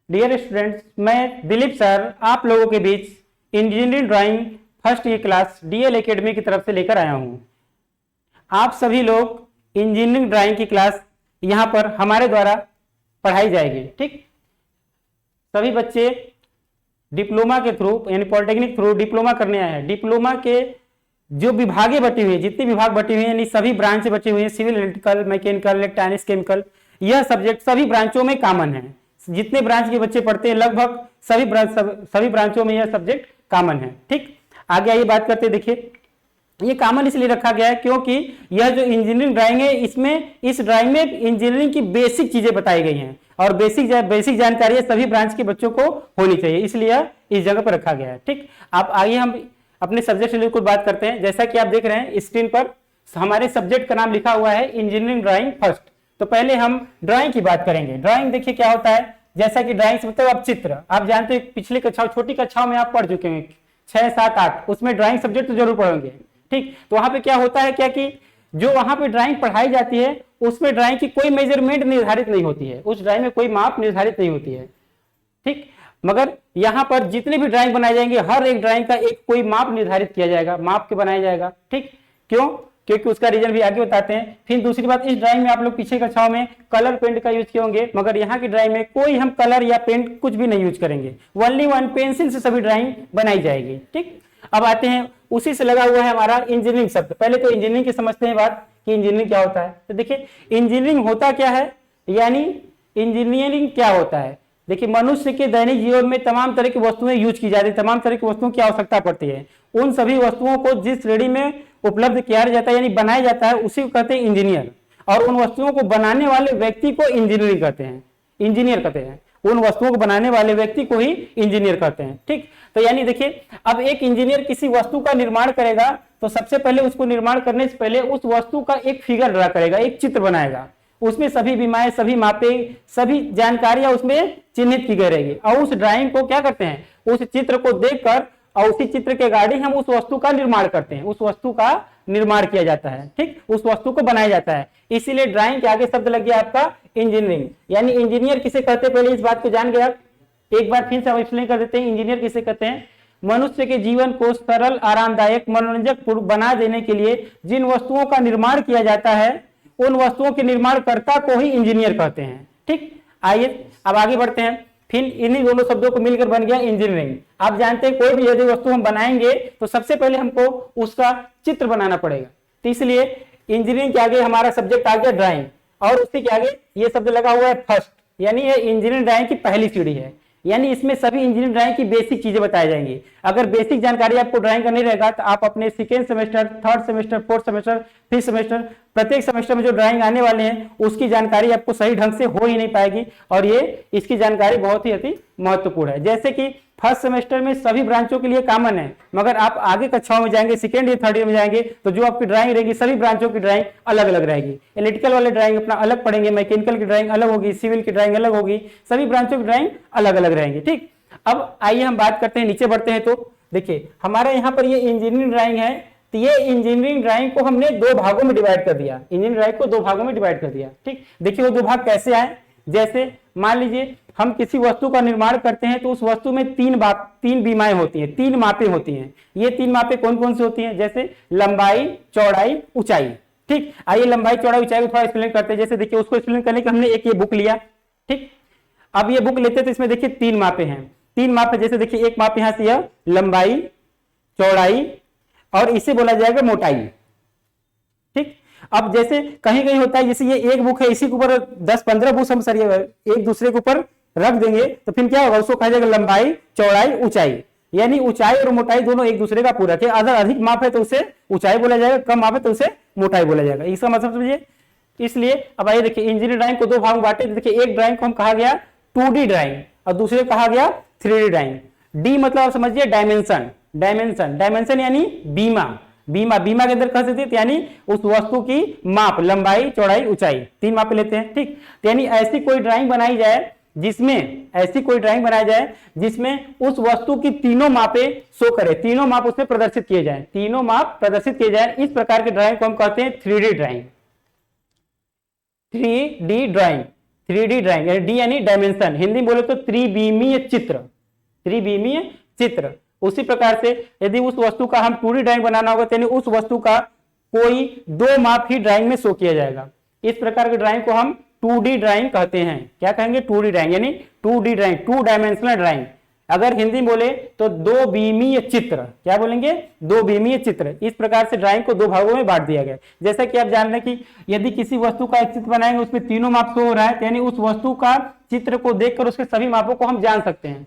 Dear students, मैं Dilip sir आप लोगों के बीच engineering drawing first year class DL academy की तरफ से लेकर आया हूं। आप सभी लोग इंजीनियरिंग ड्राइंग की क्लास यहां पर हमारे द्वारा पढ़ाई जाएगी। ठीक, सभी बच्चे डिप्लोमा के थ्रू यानी पॉलिटेक्निक थ्रू डिप्लोमा करने आए हैं। डिप्लोमा के जो विभागें बटी हुई है, जितने विभाग बटे हुए हैं यानी सभी ब्रांच बचे हुए हैं, civil, electrical, mechanical, electronics, chemical, यह सब्जेक्ट सभी ब्रांचों में कॉमन है। जितने ब्रांच के बच्चे पढ़ते हैं लगभग सभी ब्रांचों में यह सब्जेक्ट कॉमन है। ठीक, आगे आइए बात करते हैं। देखिए, ये कॉमन इसलिए रखा गया है क्योंकि यह जो इंजीनियरिंग ड्राइंग है, इसमें इस ड्राइंग में इंजीनियरिंग की बेसिक चीजें बताई गई हैं और बेसिक जानकारी सभी ब्रांच के बच्चों को होनी चाहिए, इसलिए इस जगह पर रखा गया है। ठीक, अब आइए हम अपने सब्जेक्ट से रिलेटेड बात करते हैं। जैसा कि आप देख रहे हैं स्क्रीन पर हमारे सब्जेक्ट का नाम लिखा हुआ है इंजीनियरिंग ड्राइंग फर्स्ट। तो पहले हम ड्राइंग की बात करेंगे। ड्राइंग देखिए क्या होता है, जैसा कि ड्राइंग से मतलब आप चित्र, आप जानते हैं पिछली कक्षाओं, छोटी कक्षाओं में आप पढ़ चुके हैं 6, 7, 8, उसमें ड्राइंग सब्जेक्ट तो जरूर पढ़ेंगे। ठीक, तो वहां पे क्या होता है क्या कि जो वहां पे ड्राइंग पढ़ाई जाती है उसमें ड्राइंग की कोई मेजरमेंट निर्धारित नहीं होती है, उस ड्राइंग में कोई माप निर्धारित नहीं होती है। ठीक, मगर यहाँ पर जितने भी ड्राइंग बनाए जाएंगे हर एक ड्राइंग का एक कोई माप निर्धारित किया जाएगा, माप के बनाया जाएगा। ठीक, क्यों? क्योंकि उसका रीजन भी आगे बताते हैं। फिर दूसरी बात, इस ड्राइंग में आप लोग पीछे कक्षाओं में कलर पेंट का यूज किए होंगे, मगर यहाँ की ड्राइंग में कोई हम कलर या पेंट कुछ भी नहीं यूज करेंगे, ओनली वन पेंसिल से सभी ड्राइंग बनाई जाएगी। ठीक, अब आते हैं, उसी से लगा हुआ है हमारा इंजीनियरिंग शब्द। पहले तो इंजीनियरिंग की समझते हैं बात कि इंजीनियरिंग क्या होता है। तो देखिए, इंजीनियरिंग होता क्या है, यानी इंजीनियरिंग क्या होता है। देखिए, मनुष्य के दैनिक जीवन में तमाम तरह की वस्तुएं यूज की जाती है, तमाम तरह की वस्तुओं की आवश्यकता पड़ती है। उन सभी वस्तुओं को जिस श्रेणी में उपलब्ध किया जाता है यानी बनाया जाता है, उसी को कहते हैं इंजीनियर। और उन वस्तुओं को बनाने वाले व्यक्ति को इंजीनियरिंग कहते हैं, इंजीनियर कहते हैं। उन वस्तुओं को बनाने वाले व्यक्ति को ही इंजीनियर कहते हैं। ठीक, तो यानी देखिए, अब एक इंजीनियर किसी वस्तु का निर्माण करेगा तो सबसे पहले उसको निर्माण करने से पहले उस वस्तु का एक फिगर ड्रा करेगा, एक चित्र बनाएगा, उसमें सभी विमाएं, सभी मापे, सभी जानकारियां उसमें चिन्हित की गई रहेगी। और उस ड्राइंग को क्या करते हैं, उस चित्र को देखकर और उसी चित्र के अकॉर्डिंग हम उस वस्तु का निर्माण करते हैं, उस वस्तु का निर्माण किया जाता है। ठीक, उस वस्तु को बनाया जाता है। इसीलिए ड्राइंग के आगे शब्द लग गया आपका इंजीनियरिंग, यानी इंजीनियर किसे कहते हैं, पहले इस बात को जान गए आप। एक बार फिर से हम एक्सप्लेन कर देते हैं इंजीनियर किसे कहते हैं। मनुष्य के जीवन को सरल, आरामदायक, मनोरंजक बना देने के लिए जिन वस्तुओं का निर्माण किया जाता है उन वस्तुओं के निर्माणकर्ता को ही इंजीनियर कहते हैं। ठीक, आइए अब आगे बढ़ते हैं। फिर इन्हीं दोनों शब्दों को मिलकर बन गया इंजीनियरिंग। आप जानते हैं कोई भी यदि वस्तु हम बनाएंगे तो सबसे पहले हमको उसका चित्र बनाना पड़ेगा, तो इसलिए इंजीनियरिंग के आगे हमारा सब्जेक्ट आ गया ड्राइंग, और उसी के आगे ये शब्द लगा हुआ है फर्स्ट, यानी ये इंजीनियरिंग ड्राइंग की पहली सीढ़ी है। यानी इसमें सभी इंजीनियरिंग ड्राइंग की बेसिक चीजें बताई जाएंगी। अगर बेसिक जानकारी आपको ड्राइंग का नहीं रहेगा तो आप अपने second semester, third semester, fourth semester, fifth semester, प्रत्येक सेमेस्टर में जो ड्राइंग आने वाले हैं उसकी जानकारी आपको सही ढंग से हो ही नहीं पाएगी, और ये इसकी जानकारी बहुत ही अति महत्वपूर्ण है। जैसे कि फर्स्ट सेमेस्टर में सभी ब्रांचों के लिए कॉमन है, मगर आप आगे कक्षाओं में जाएंगे, सेकेंड या थर्ड ईयर में जाएंगे तो जो आपकी ड्राइंग रहेगी सभी ब्रांचों की ड्राइंग अलग अलग रहेगी। इलेक्ट्रिकल वाले ड्राइंग अपना अलग पढ़ेंगे, मैकेनिकल की ड्राइंग अलग होगी, सिविल की ड्राइंग अलग होगी, सभी ब्रांचों की ड्राइंग अलग अलग रहेंगी। ठीक, अब आइए हम बात करते हैं, नीचे बढ़ते हैं। तो देखिए, हमारे यहाँ पर ये इंजीनियरिंग ड्राइंग है, तो ये इंजीनियरिंग ड्राइंग को हमने दो भागों में डिवाइड कर दिया, इंजीनियरिंग ड्राइंग को दो भागों में डिवाइड कर दिया। ठीक, देखिए वो दो भाग कैसे आए। जैसे मान लीजिए हम किसी वस्तु का निर्माण करते हैं तो उस वस्तु में तीन बीमाएं होती हैं, तीन मापें होती हैं। ये तीन मापें कौन कौन सी होती हैं, जैसे लंबाई, चौड़ाई, ऊंचाई। ठीक, आइए लंबाई, चौड़ाई, ऊंचाई को थोड़ा एक्सप्लेन करते हैं। जैसे देखिए, उसको एक्सप्लेन करने के हमने एक ये बुक लिया। ठीक, अब ये बुक लेते तो इसमें देखिए तीन मापें हैं, तीन माप है। जैसे देखिए, एक माप यहां से यह लंबाई, चौड़ाई, और इसे बोला जाएगा मोटाई। ठीक, अब जैसे कहीं कहीं होता है, जैसे ये एक बुक है, इसी के ऊपर 10-15 बुक हम सर एक दूसरे के ऊपर रख देंगे तो फिर क्या होगा, उसको कहा जाएगा लंबाई, चौड़ाई, ऊंचाई। यानी ऊंचाई और मोटाई दोनों एक दूसरे का पूरक है। अगर अधिक माप है तो उसे ऊंचाई बोला जाएगा, कम माप है तो उसे मोटाई बोला जाएगा। इसका मतलब समझिए। इसलिए अब आइए देखिए, इंजीनियरिंग ड्राइंग को दो भाग में बांटे। देखिए, एक ड्राइंग को हम कहा गया 2D ड्राइंग और दूसरे कहा गया 3D ड्राइंग। डी मतलब आप समझिए डायमेंशन, डायमेंशन यानी बीमा, बीमा के अंदर कह सकते हैं, यानी उस वस्तु की माप, लंबाई, चौड़ाई, ऊंचाई, तीन माप लेते हैं। ठीक, यानी ऐसी कोई ड्राइंग बनाई जाए जिसमें उस वस्तु की तीनों मापे शो करे, तीनों माप उसमें प्रदर्शित किए जाए, इस प्रकार की ड्राइंग को हम कहते हैं 3D drawing. 3D drawing 3D drawing, यानी डी यानी डायमेंशन, हिंदी में बोले तो त्रिविमीय चित्र, त्रिविमीय चित्र। उसी प्रकार से यदि उस वस्तु का हम 2D ड्राइंग बनाना होगा तो यानी उस वस्तु का कोई 2 माप ही ड्राइंग में शो किया जाएगा। इस प्रकार की ड्राइंग को हम 2D ड्राइंग कहते हैं। क्या कहेंगे? 2D ड्राइंग, यानी 2D ड्राइंग, 2 डायमेंशनल ड्राइंग। अगर हिंदी बोले तो 2 बीमीय चित्र। क्या बोलेंगे? 2 बीमीय चित्र। इस प्रकार से ड्राइंग को 2 भागों में बांट दिया गया। जैसा कि आप जान रहे हैं कि यदि किसी वस्तु का एक चित्र बनाएंगे उसमें तीनों माप शो हो रहा है, यानी उस वस्तु का चित्र को देखकर उसके सभी मापों को हम जान सकते हैं।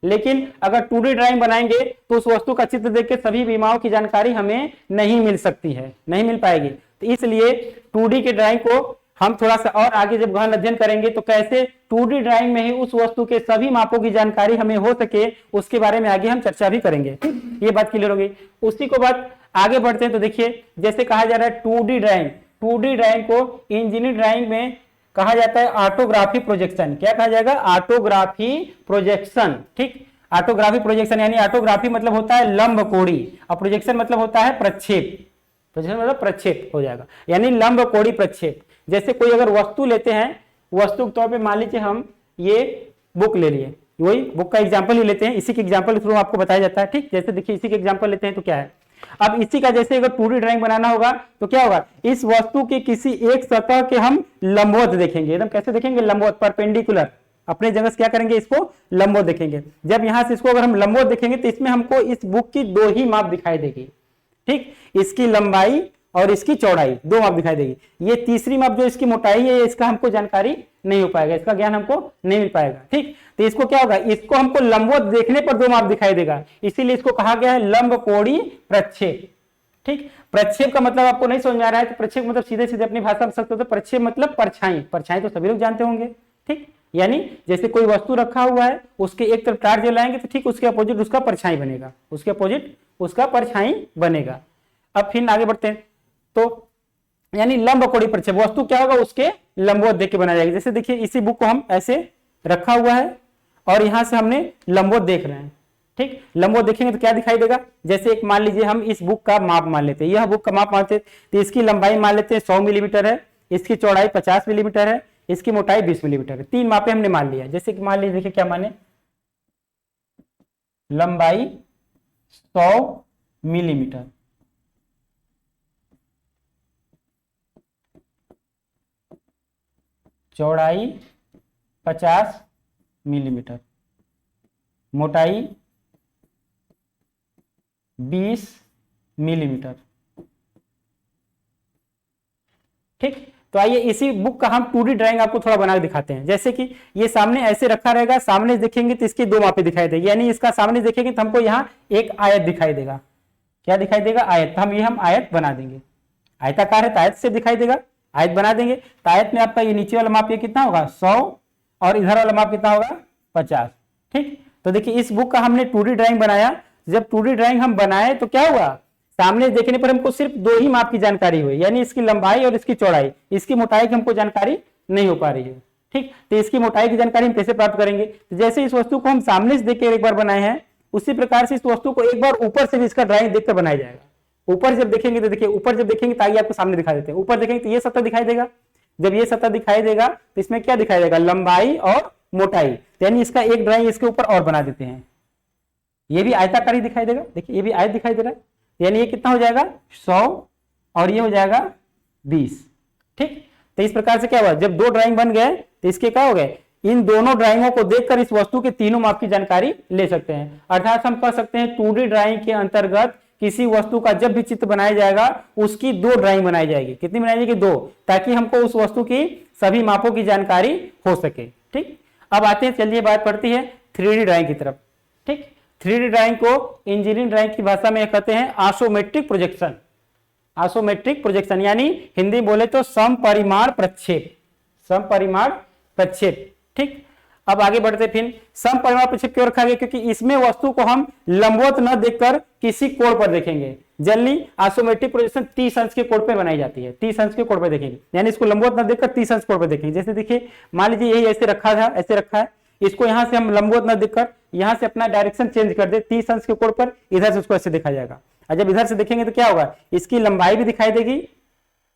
लेकिन अगर 2D ड्राइंग बनाएंगे तो उस वस्तु का चित्र देख के सभी विमाओं की जानकारी हमें नहीं मिल सकती है, नहीं मिल पाएगी। तो इसलिए 2D की ड्राइंग को हम थोड़ा सा और आगे जब गहन अध्ययन करेंगे तो कैसे 2D ड्राइंग में ही उस वस्तु के सभी मापों की जानकारी हमें हो सके, उसके बारे में आगे हम चर्चा भी करेंगे। ये बात क्लियर होगी। उसी को बात आगे बढ़ते हैं तो देखिए, जैसे कहा जा रहा है 2D ड्राइंग, 2D ड्राइंग को इंजीनियरिंग ड्राइंग में कहा जाता है ऑटोग्राफी प्रोजेक्शन। क्या कहा जाएगा? Autography projection. ठीक, ऑटोग्राफी प्रोजेक्शन, यानी ऑटोग्राफी मतलब होता है लंब कोणी और प्रोजेक्शन मतलब होता है प्रक्षेप। प्रोजेक्शन मतलब प्रक्षेप हो जाएगा, यानी लंब कोणी प्रक्षेप। जैसे कोई अगर वस्तु लेते हैं, वस्तु के तौर पे मान लीजिए हम ये बुक ले लिए, वही बुक का एग्जांपल ही लेते हैं, इसी के एग्जांपल के थ्रू आपको बताया जाता है। ठीक, जैसे देखिए इसी के एग्जांपल लेते हैं तो क्या है, अब इसी का जैसे अगर 2D ड्राइंग बनाना होगा तो क्या होगा, इस वस्तु के किसी एक सतह के हम लंबवत देखेंगे। एकदम कैसे देखेंगे? लंबवत, परपेंडिकुलर। अपने जगह से क्या करेंगे? इसको लंबवत देखेंगे। जब यहां से इसको अगर हम लंबवत देखेंगे तो इसमें हमको इस बुक की 2 ही माप दिखाई देगी। ठीक, इसकी लंबाई और इसकी चौड़ाई 2 माप दिखाई देगी। ये तीसरी माप जो इसकी मोटाई है, इसका हमको जानकारी नहीं हो पाएगा, इसका ज्ञान हमको नहीं मिल पाएगा। ठीक, तो इसको क्या होगा, इसको हमको लंबवत देखने पर 2 माप दिखाई देगा, इसीलिए इसको कहा गया है लंब कोणी प्रक्षेप। ठीक, प्रक्षेप का मतलब आपको नहीं समझ में आ रहा है तो प्रक्षेप मतलब सीधे सीधे अपनी भाषा में सकते हो तो प्रक्षेप मतलब परछाई। परछाई तो सभी लोग जानते होंगे। ठीक, यानी जैसे कोई वस्तु रखा हुआ है, उसके एक तरफ टार्च जलाएंगे तो ठीक उसके अपोजिट उसका परछाई बनेगा, उसके अपोजिट उसका परछाई बनेगा। अब फिर आगे बढ़ते हैं तो यानी लंब कोणी प्रक्षेप, वस्तु क्या होगा उसके लंबवत देख के बनाया जाएगा। जैसे देखिए इसी बुक को हम ऐसे रखा हुआ है और यहां से हमने लंबवत देख रहे हैं। ठीक, लंबवत देखेंगे तो क्या दिखाई देगा, जैसे एक मान लीजिए हम इस बुक का माप मान लेते हैं, यह बुक का माप मानते हैं तो इसकी लंबाई मान लेते हैं 100 मिलीमीटर है, इसकी चौड़ाई 50 मिलीमीटर है, इसकी मोटाई 20 मिलीमीटर है। 3 मापे हमने मान लिया। जैसे कि मान लीजिए देखिए क्या माने, लंबाई 100 मिलीमीटर, चौड़ाई 50 मिलीमीटर, मोटाई 20 मिलीमीटर। ठीक, तो आइए इसी बुक का हम 2D ड्राइंग आपको थोड़ा बना के दिखाते हैं। जैसे कि ये सामने ऐसे रखा रहेगा, सामने देखेंगे तो इसकी 2 मापे दिखाई देगी, यानी इसका सामने देखेंगे तो हमको यहाँ एक आयत दिखाई देगा। क्या दिखाई देगा? आयत। हम आयत बना देंगे, आयताकार है तो आयत से दिखाई देगा, आयत बना देंगे। तो आयत में आपका ये नीचे वाला माप ये कितना होगा 100 और इधर वाला माप कितना होगा 50। ठीक, तो देखिए इस बुक का हमने 2D ड्राइंग बनाया। जब 2D ड्राइंग हम बनाए तो क्या हुआ, सामने देखने पर हमको सिर्फ 2 ही माप की जानकारी हुई, यानी इसकी लंबाई और इसकी चौड़ाई, इसकी मोटाई की हमको जानकारी नहीं हो पा रही है। ठीक, तो इसकी मोटाई की जानकारी हम कैसे प्राप्त करेंगे, तो जैसे इस वस्तु को हम सामने से देखकर एक बार बनाए हैं, उसी प्रकार से इस वस्तु को एक बार ऊपर से भी इसका ड्राइंग देखकर बनाया जाएगा। ऊपर जब देखेंगे तो देखिए, ऊपर जब देखेंगे तो आइए आपको सामने दिखा देते हैं। ऊपर देखेंगे तो ये सतह दिखाई देगा, जब ये सतह दिखाई देगा तो इसमें क्या दिखाई देगा, लंबाई और मोटाई, यानी इसका एक ड्राइंग इसके ऊपर और बना देते हैं। ये भी आयताकार ही दिखाई देगा, देखिए ये भी आयत दिखाई दे रहा है, यानी ये कितना हो जाएगा 100 और ये हो जाएगा 20। ठीक, तो इस प्रकार से क्या हुआ, जब 2 ड्राइंग बन गए तो इसके क्या हो गए, इन दोनों ड्राइंगों को देखकर इस वस्तु के तीनों माप की जानकारी ले सकते हैं। अर्थात हम कह सकते हैं 2D ड्राइंग के अंतर्गत किसी वस्तु का जब भी चित्र बनाया जाएगा उसकी 2 ड्राइंग बनाई जाएगी। कितनी बनाई जाएगी? 2, ताकि हमको उस वस्तु की सभी मापों की जानकारी हो सके। ठीक, अब आते हैं, चलिए बात पड़ती है 3D ड्राइंग की तरफ। ठीक, 3D ड्राइंग को इंजीनियरिंग ड्राइंग की भाषा में कहते हैं आइसोमेट्रिक प्रोजेक्शन। आइसोमेट्रिक प्रोजेक्शन यानी हिंदी बोले तो समपरिमाण प्रक्षेप, समपरिमाण प्रक्षेप। ठीक, अब आगे बढ़ते, फिर समपरिमाण प्रक्षेप क्यों रखा गया, क्योंकि इसमें वस्तु को हम लंबवत न देखकर किसी कोण पर देखेंगे। जनरली आइसोमेट्रिक प्रोजेक्शन 30 अंश के कोण पर बनाई जाती है, 30 अंश के कोण पर देखेंगे, यानी इसको लंबवत न देखकर 30 अंश कोण पर देखेंगे। जैसे देखिए मान लीजिए यही ऐसे रखा था, ऐसे रखा है, इसको यहां से हम लंबवत न देखकर यहां से अपना डायरेक्शन चेंज कर दे 30 अंश के कोण पर, इधर से उसको ऐसे देखा जाएगा। और जब इधर से देखेंगे तो क्या होगा, इसकी लंबाई भी दिखाई देगी,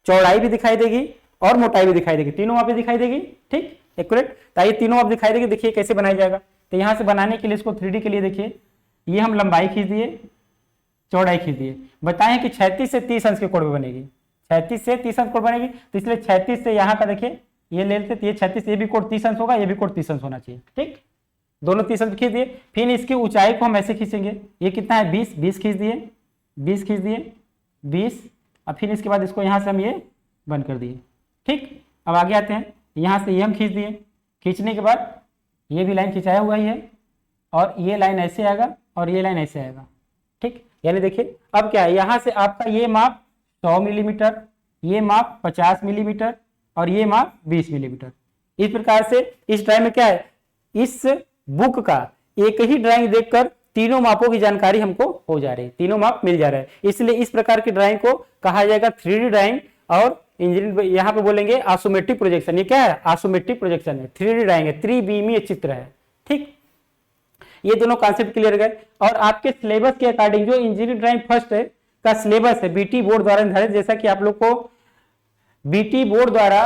चौड़ाई भी दिखाई देगी और मोटाई भी दिखाई देगी, तीनों वहां पे दिखाई देगी। ठीक, एक्यूरेट। तो ये तीनों आप दिखाई देंगे, देखिए कैसे बनाया जाएगा। तो यहाँ से बनाने के लिए इसको 3D के लिए देखिए, ये हम लंबाई खींच दिए, चौड़ाई खींच दिए, बताएं कि 36 से 30 अंश के कोण में बनेगी, 36 से 30 अंश कोण बनेगी। तो इसलिए 36 से यहाँ का देखिए ये ले लेते, ये 36, ये भी कोण 30 अंश होगा, ये भी कोण 30 अंश होना चाहिए, ठीक। दोनों 30 अंश खींच दिए। फिर इसकी ऊंचाई को हम ऐसे खींचेंगे, ये कितना है 20, 20 खींच दिए, 20 खींच दिए, 20। और फिर इसके बाद इसको यहाँ से हम ये बंद कर दिए, ठीक। अब आगे आते हैं, यहाँ से ये हम खींच दिए, खींचने के बाद ये भी लाइन खिंचाया हुआ ही है, और ये लाइन ऐसे आएगा और ये लाइन ऐसे आएगा, ठीक। यानी देखिए अब क्या है, यहाँ से आपका ये माप 100 मिलीमीटर, ये माप 50 मिलीमीटर और ये माप 20 मिलीमीटर। इस प्रकार से इस ड्राइंग में क्या है, इस बुक का एक ही ड्राइंग देखकर तीनों मापों की जानकारी हमको हो जा रही है, तीनों माप मिल जा रहा है। इसलिए इस प्रकार की ड्राइंग को कहा जाएगा 3D ड्राइंग। और इंजीनियरिंग यहाँ पे बोलेंगे आइसोमेट्रिक प्रोजेक्शन। ये क्या है, आइसोमेट्रिक प्रोजेक्शन है, 3D ड्राइंग है, त्रिविमीय चित्र है, ठीक। ये दोनों कॉन्सेप्ट क्लियर गए। और आपके सिलेबस के अकॉर्डिंग जो इंजीनियरिंग ड्राइंग फर्स्ट है का सिलेबस है बीटी बोर्ड द्वारा निर्धारित, जैसा कि आप लोग को बीटी बोर्ड द्वारा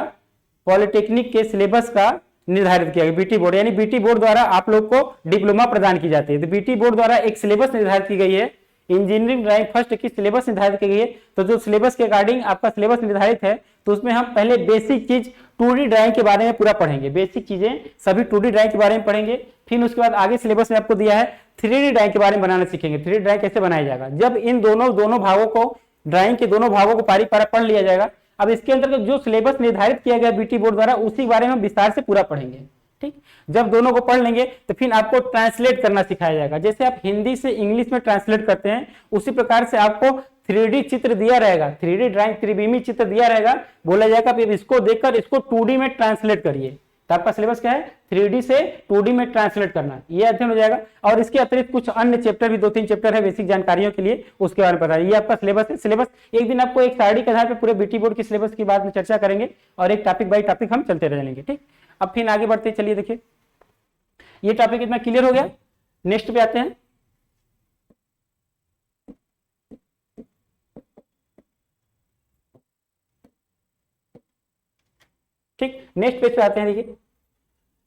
पॉलिटेक्निक के सिलेबस का निर्धारित किया गया। बीटी बोर्ड यानी बीटी बोर्ड द्वारा आप लोग को डिप्लोमा प्रदान की जाती है। तो बीटी बोर्ड द्वारा एक सिलेबस निर्धारित की गई है, इंजीनियरिंग ड्राइंग फर्स्ट की सिलेबस निर्धारित की गई है। तो जो सिलेबस के अकॉर्डिंग आपका सिलेबस निर्धारित है, तो उसमें हम पहले बेसिक चीज 2D ड्राइंग के बारे में पूरा पढ़ेंगे, बेसिक चीजें सभी 2D ड्राइंग के बारे में पढ़ेंगे। फिर उसके बाद आगे सिलेबस में आपको दिया है 3D ड्राइंग के बारे में बनाना सीखेंगे, 3D ड्राइंग कैसे बनाया जाएगा। जब इन दोनों भागों को, ड्राइंग के दोनों भागों को पारी पारा पढ़ लिया जाएगा, अब इसके अंतर्गत जो सिलेबस निर्धारित किया गया बीटी बोर्ड द्वारा उसी बारे में विस्तार से पूरा पढ़ेंगे, ठीक। जब दोनों को पढ़ लेंगे तो फिर आपको ट्रांसलेट करना सिखाया जाएगा। जैसे आप हिंदी से इंग्लिश में ट्रांसलेट करते हैं, उसी प्रकार से आपको 3D चित्र दिया रहेगा, 3D ड्राइंग त्रिविमीय चित्र दिया रहेगा, बोला जाएगा फिर इसको देखकर इसको 2D में ट्रांसलेट करिए। तो आपका सिलेबस क्या है, 3D से 2D में ट्रांसलेट करना, ये अध्ययन हो जाएगा। और इसके अतिरिक्त कुछ अन्य चैप्टर भी 2-3 चैप्टर है बेसिक जानकारियों के लिए, उसके बारे में पता है। ये आपका सिलेबस है। सिलेबस एक दिन आपको एक सारणी के आधार पर पूरे बीटी बोर्ड की सिलेबस की बात में चर्चा करेंगे और एक टॉपिक बाई टॉपिक हम चलते रहेंगे, ठीक। अब फिर आगे बढ़ते चलिए, देखिए ये टॉपिक इतना क्लियर हो गया। नेक्स्ट पे आते हैं, ठीक। नेक्स्ट पेज पे आते हैं, देखिए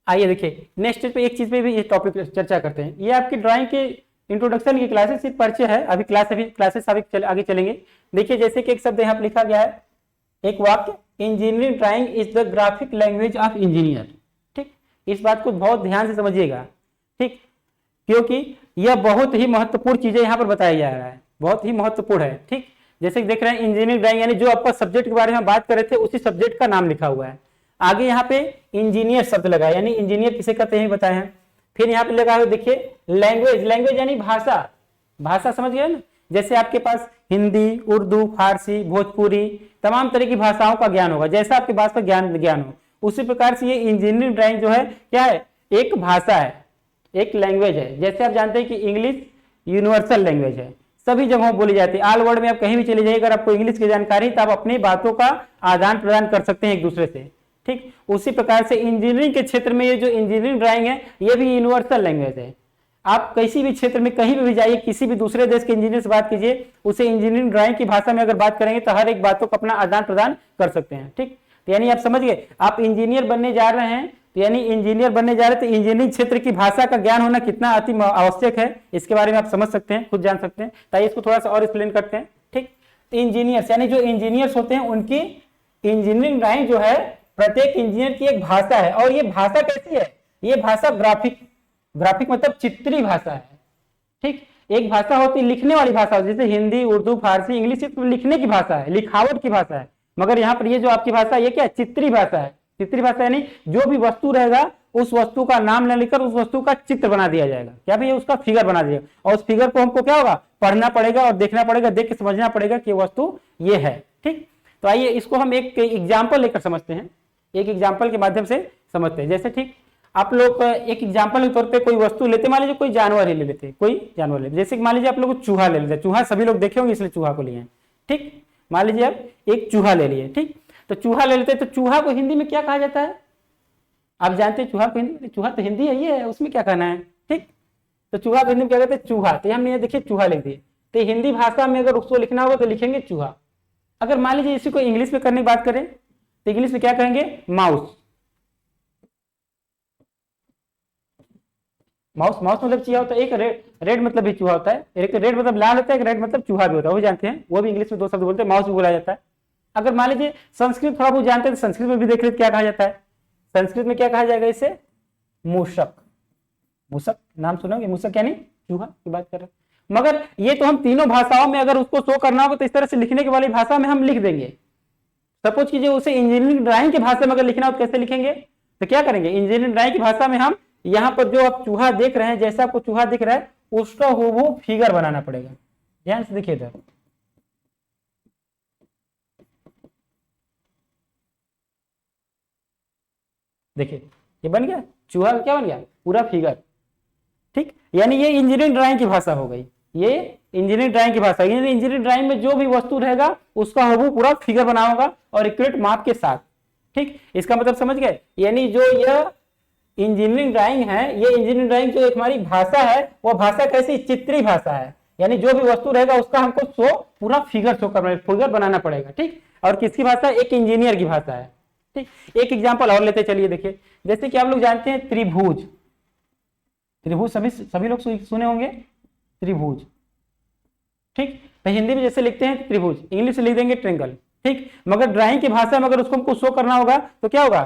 आइए देखिए नेक्स्ट पेज पे एक चीज पे भी ये टॉपिक चर्चा करते हैं। ये आपकी ड्राइंग के इंट्रोडक्शन की क्लासेस सिर्फ परिचय है, अभी क्लासेस आगे चलेंगे। देखिए जैसे कि एक शब्द यहाँ पे लिखा गया है, एक वाक्य, engineering drawing is the graphic language of engineer, ठीक। इस बात को बहुत ध्यान से समझिएगा, ठीक, क्योंकि यह बहुत ही महत्वपूर्ण चीजें यहाँ पर बताया जा रहा है, बहुत ही महत्वपूर्ण है, ठीक। जैसे कि देख रहे हैं इंजीनियरिंग ड्राइंग यानी जो आपका सब्जेक्ट के बारे में बात कर रहे थे उसी सब्जेक्ट का नाम लिखा हुआ है। आगे यहाँ पे इंजीनियर शब्द लगा है, यानी इंजीनियर किसे कहते हैं बताए हैं। फिर यहाँ पे लगा है देखिए लैंग्वेज, लैंग्वेज यानी भाषा, भाषा समझ गए ना। जैसे आपके पास हिंदी, उर्दू, फारसी, भोजपुरी, तमाम तरह की भाषाओं का ज्ञान होगा, जैसा आपके पास का ज्ञान हो, उसी प्रकार से ये इंजीनियरिंग ड्राइंग जो है क्या है, एक भाषा है, एक लैंग्वेज है। जैसे आप जानते हैं कि इंग्लिश यूनिवर्सल लैंग्वेज है, सभी जगहों बोली जाती है, ऑल वर्ल्ड में आप कहीं भी चले जाइए, अगर आपको इंग्लिश की जानकारी तो आप अपनी बातों का आदान प्रदान कर सकते हैं एक दूसरे से, ठीक। उसी प्रकार से इंजीनियरिंग के क्षेत्र में ये जो इंजीनियरिंग ड्राइंग है ये भी यूनिवर्सल लैंग्वेज है। आप किसी भी क्षेत्र में कहीं भी जाइए, किसी भी दूसरे देश के इंजीनियर से बात कीजिए, उसे इंजीनियरिंग ड्राइंग की भाषा में अगर बात करेंगे तो हर एक बातों को अपना आदान प्रदान कर सकते हैं, ठीक। तो यानी आप समझ गए, आप इंजीनियर बनने जा रहे हैं, तो यानी इंजीनियर बनने जा रहे हैं तो इंजीनियरिंग क्षेत्र की भाषा का ज्ञान होना कितना अति आवश्यक है, इसके बारे में आप समझ सकते हैं, खुद जान सकते हैं। ताकि इसको थोड़ा सा और एक्सप्लेन करते हैं, ठीक। इंजीनियर्स यानी जो इंजीनियर्स होते हैं उनकी इंजीनियरिंग ड्राइंग जो है प्रत्येक इंजीनियर की एक भाषा है। और ये भाषा कैसी है, ये भाषा ग्राफिक मतलब चित्रीय भाषा है, ठीक। एक भाषा होती है लिखने वाली भाषा, जैसे हिंदी, उर्दू, फारसी, इंग्लिश, तो लिखने की भाषा है, लिखावट की भाषा है। मगर यहाँ पर ये जो आपकी भाषा ये क्या है, चित्रीय भाषा है। चित्रीय भाषा यानी जो भी वस्तु रहेगा उस वस्तु का नाम न लिखकर उस वस्तु का चित्र बना दिया जाएगा, क्या भैया, उसका फिगर बना दिया, और उस फिगर को हमको क्या होगा, पढ़ना पड़ेगा और देखना पड़ेगा, देख के समझना पड़ेगा कि वस्तु ये है, ठीक। तो आइए इसको हम एक एग्जाम्पल लेकर समझते हैं, एक एग्जाम्पल के माध्यम से समझते हैं। जैसे ठीक आप लोग एक एग्जाम्पल के तौर पे कोई वस्तु लेते, मान लीजिए कोई जानवर ही ले लेते, कोई जानवर ले, जैसे मान लीजिए आप लोग चूहा ले लेते, चूहा सभी लोग देखे होंगे इसलिए चूहा को लिए, ठीक। मान लीजिए आप एक चूहा ले लिए, ठीक। तो चूहा ले लेते, तो चूहा को हिंदी में क्या कहा जाता है, आप जानते हैं चूहा को हिंदी, चूहा तो हिंदी है, ये है, उसमें क्या कहना है, ठीक। तो चूहा को हिंदी में क्या कहते हैं, चूहा। तो हम ये देखिए चूहा लिख दिए, तो हिंदी भाषा में अगर उसको लिखना होगा तो लिखेंगे चूहा। अगर मान लीजिए इसी को इंग्लिश में करने की बात करें तो इंग्लिश में क्या कहेंगे, माउस, माउस, माउस मतलब चूहा होता है, एक रेड, रेड मतलब भी चूहा होता है, एक रेड मतलब लाल होता है, एक रेड मतलब चूहा भी होता है, वो जानते हैं, वो भी इंग्लिश में दो शब्द बोलते हैं, माउस भी बोला जाता है। अगर मान लीजिए संस्कृत थोड़ा बहुत जानते हैं तो संस्कृत में भी देख लेते क्या कहा जाता है। संस्कृत में क्या कहा जाएगा इसे? मूषक। मूषक नाम सुनोगे, मूषक यानी चूहा की बात कर रहे हैं। मगर ये तो हम तीनों भाषाओं में अगर उसको शो करना होगा तो इस तरह से लिखने के वाली भाषा में हम लिख देंगे। सपोज कीजिए उसे इंजीनियरिंग ड्राइंग की भाषा में अगर लिखना हो तो कैसे लिखेंगे? तो क्या करेंगे, इंजीनियरिंग ड्राइंग की भाषा में हम यहाँ पर जो आप चूहा देख रहे हैं, जैसा आपको चूहा दिख रहा है उसका वो फिगर बनाना पड़ेगा। ध्यान से देखिए इधर, देखिए ये बन गया चूहा, क्या बन गया? पूरा फिगर। ठीक, यानी ये इंजीनियरिंग ड्राइंग की भाषा हो गई, ये इंजीनियरिंग ड्राइंग की भाषा। इंजीनियरिंग ड्राइंग में जो भी वस्तु रहेगा उसका वो पूरा फिगर बना होगा और एक्यूरेट माप के साथ। ठीक, इसका मतलब समझ गए? यानी जो यह इंजीनियरिंग ड्राइंग है, ये इंजीनियरिंग ड्राइंग जो एक हमारी भाषा है, वह भाषा कैसी? चित्रीय भाषा है। यानी जो भी वस्तु रहेगा उसका हमको शो पूरा फिगर शो करना, फिगर बनाना पड़ेगा। ठीक, और किसकी भाषा? एक इंजीनियर की भाषा है। ठीक, एक एग्जांपल और लेते चलिए, देखिए जैसे कि आप लोग जानते हैं त्रिभुज, त्रिभुज सभी लोग सुने होंगे, त्रिभुज। ठीक, तो हिंदी में जैसे लिखते हैं त्रिभुज, इंग्लिश में लिख देंगे ट्रेंगल। ठीक, मगर ड्राइंग की भाषा में अगर उसको हमको शो करना होगा तो क्या होगा?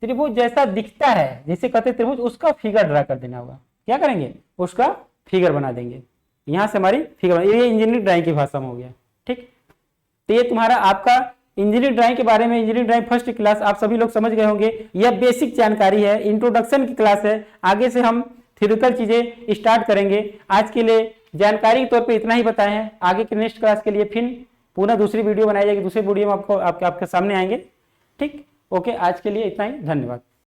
त्रिभुज जैसा दिखता है, जिसे कहते हैं त्रिभुज, उसका फिगर ड्रा कर देना होगा। क्या करेंगे? उसका फिगर बना देंगे। यहां से हमारी फिगर, ये इंजीनियरिंग ड्राइंग की भाषा में हो गया। ठीक, तो ये तुम्हारा आपका इंजीनियरिंग ड्राइंग के बारे में, इंजीनियरिंग ड्राइंग फर्स्ट क्लास आप सभी लोग समझ गए होंगे। यह बेसिक जानकारी है, इंट्रोडक्शन की क्लास है। आगे से हम थ्योरिकल चीजें स्टार्ट करेंगे। आज के लिए जानकारी के तौर पे इतना ही बताए हैं। आगे के नेक्स्ट क्लास के लिए फिर पुनः दूसरी वीडियो बनाई जाएगी, दूसरी वीडियो में आपको आपके सामने आएंगे। ठीक, ओके, आज के लिए इतना ही, धन्यवाद।